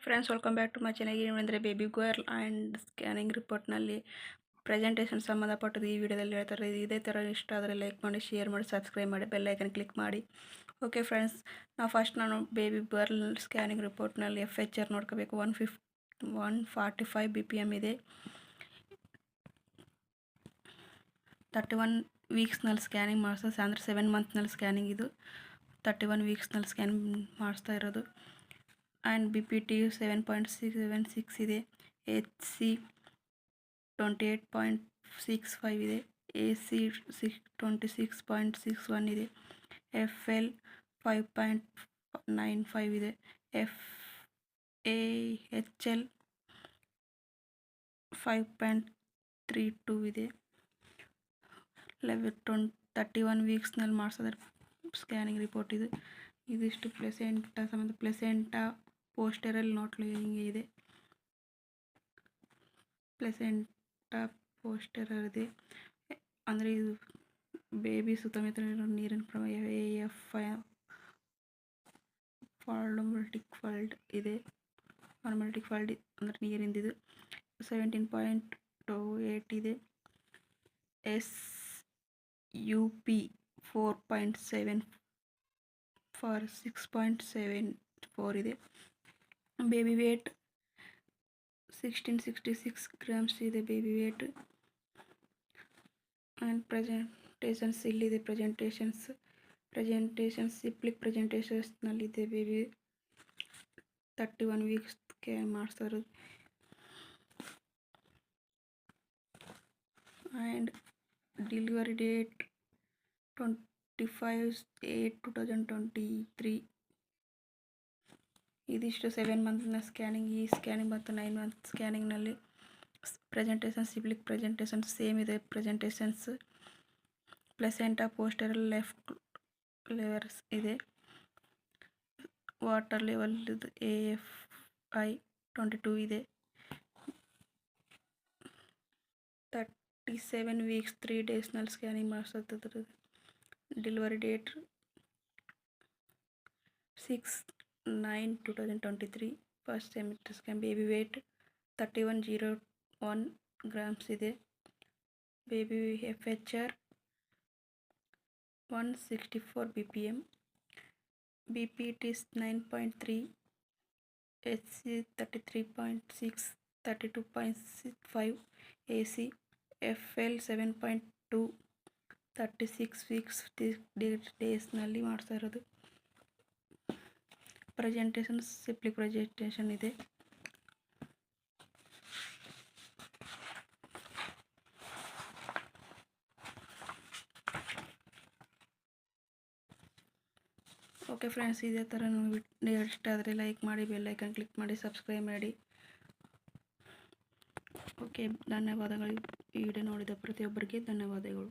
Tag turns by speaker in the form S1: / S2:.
S1: Friends, welcome back to my channel. ಏನಂದರೆ baby girl and scanning ರಿಪೋರ್ಟ್ನಲ್ಲಿ presentation ಸಂಬಂಧಪಟ್ಟದ್ದು ಈ ವಿಡಿಯೋದಲ್ಲಿ ಹೇಳ್ತಾರೆ. ಇದೇ ಥರ ಇಷ್ಟ ಆದರೆ ಲೈಕ್ ಮಾಡಿ, ಶೇರ್ ಮಾಡಿ, ಸಬ್ಸ್ಕ್ರೈಬ್ ಮಾಡಿ, ಬೆಲ್ ಐಕನ್ ಕ್ಲಿಕ್ ಮಾಡಿ. ಓಕೆ ಫ್ರೆಂಡ್ಸ್, ನಾನು ಬೇಬಿ ಗರ್ಲ್ ಸ್ಕ್ಯಾನಿಂಗ್ ರಿಪೋರ್ಟ್ನಲ್ಲಿ FHR ನೋಡ್ಕೋಬೇಕು. 145 BPM ಇದೆ. 31 ವೀಕ್ಸ್ನಲ್ಲಿ ಸ್ಕ್ಯಾನಿಂಗ್ ಮಾಡಿಸೋದು, ಅಂದರೆ 7 ಮಂತ್ನಲ್ಲಿ ಸ್ಕ್ಯಾನಿಂಗ್. ಇದು 31 ವೀಕ್ಸ್ನಲ್ಲಿ ಸ್ಕ್ಯಾನಿಂಗ್ ಮಾಡಿಸ್ತಾ ಇರೋದು. ಆ್ಯಂಡ್ BPT 7.76 ಇದೆ. HC 28.65 ಇದೆ. AC 26.61 ಇದೆ. FL 5.95 ಇದೆ. FAHL 5.32 ಇದೆ. 31 ವೀಕ್ಸ್ನಲ್ಲಿ ಮಾಡಿಸೋದ್ರ ಸ್ಕ್ಯಾನಿಂಗ್ ರಿಪೋರ್ಟ್ ಇದು. ಇದಿಷ್ಟು ಪ್ಲೆಸೆಂಟಾ ಪೋಸ್ಟೆರಲ್ ನೋಟ್ಲು ಹಿಂಗೆ ಇದೆ. ಪ್ಲೆಸೆಂಟಾ ಪೋಸ್ಟೆರಲ್ ಇದೆ, ಅಂದರೆ ಇದು ಬೇಬಿ ಸುತ್ತಮುತ್ತ ನೀರಿನ ಪ್ರಮಾಣ AF ಫಾರ್ಮಲ್ಟಿಕ್ ಫಾಲ್ಟ್ ಇದೆ. ಫಾರ್ಮಲ್ಟಿಕ್ ಫಾಲ್ಟ್ ಅಂದರೆ ನೀರಿಂದಿದು 17.28 ಇದೆ. SUP 4.7 ಫಾರ್ 6.74 ಇದೆ. ಬೇಬಿ ವೇಟ್ 1666 ಗ್ರಾಮ್ಸ್ ಇದೆ ಬೇಬಿ ವೇಟ್. ಆ್ಯಂಡ್ ಪ್ರೆಸೆಂಟೇಷನ್ಸ್ ಇಲ್ಲಿದೆ. ಪ್ರೆಸೆಂಟೇಷನ್ಸ್ ಸಿಪ್ಲಿಕ್ ಪ್ರೆಸೆಂಟೇಷನ್ಸ್ನಲ್ಲಿದೆ. ಬೇಬಿ 31 ವೀಕ್ಸ್ ಸ್ಕ್ಯಾನ್ ಮಾಡಿಸೋರು. And delivery date 25/8/2023. ಇದಿಷ್ಟು 7 ಮಂತ್ನ ಸ್ಕ್ಯಾನಿಂಗ್. ಈ ಸ್ಕ್ಯಾನಿಂಗ್ ಮತ್ತು 9 ಮಂತ್ ಸ್ಕ್ಯಾನಿಂಗ್ನಲ್ಲಿ ಪ್ರೆಸೆಂಟೇಷನ್ಸ್ ಸಿಪ್ಲಿಕ್ ಪ್ರೆಸೆಂಟೇಷನ್ಸ್ ಸೇಮ್ ಇದೆ. ಪ್ರೆಸೆಂಟೇಷನ್ಸ್ ಪ್ಲೆಸೆಂಟಾ ಪೋಸ್ಟೆರಲ್ ಲೆಫ್ಟ್ ಲೆವರ್ಸ್ ಇದೆ. ವಾಟರ್ ಲೆವೆಲ್ AFI 22 ಇದೆ. 37 ವೀಕ್ಸ್ 3 ಡೇಸ್ನಲ್ಲಿ ಸ್ಕ್ಯಾನಿಂಗ್ ಮಾಡಿಸೋದು. Delivery date 6/9/2023. First semester scan. Baby weight 3101 grams ಇದೆ. Baby FHR 164 BPM. BPT 9.3. HC 33.6, 32.5. AC FL 7.2. 36 weeks ಡೇಸ್ನಲ್ಲಿ ಮಾಡ್ತಾ ಇರೋದು. ಪ್ರೆಸೆಂಟೇಷನ್ ಸಿಪ್ಲಿಕ್ ಪ್ರೆಸೆಂಟೇಷನ್ ಇದೆ. ಓಕೆ ಫ್ರೆಂಡ್ಸ್, ಇದೇ ಥರ ವಿಡಿಯೋ ಇಷ್ಟ ಆದರೆ ಲೈಕ್ ಮಾಡಿ, ಬೆಲ್ ಐಕನ್ ಕ್ಲಿಕ್ ಮಾಡಿ, ಸಬ್ಸ್ಕ್ರೈಬ್ ಮಾಡಿ. ಓಕೆ, ಧನ್ಯವಾದಗಳು. ಈ ವಿಡಿಯೋ ನೋಡಿದ ಪ್ರತಿಯೊಬ್ಬರಿಗೆ ಧನ್ಯವಾದಗಳು.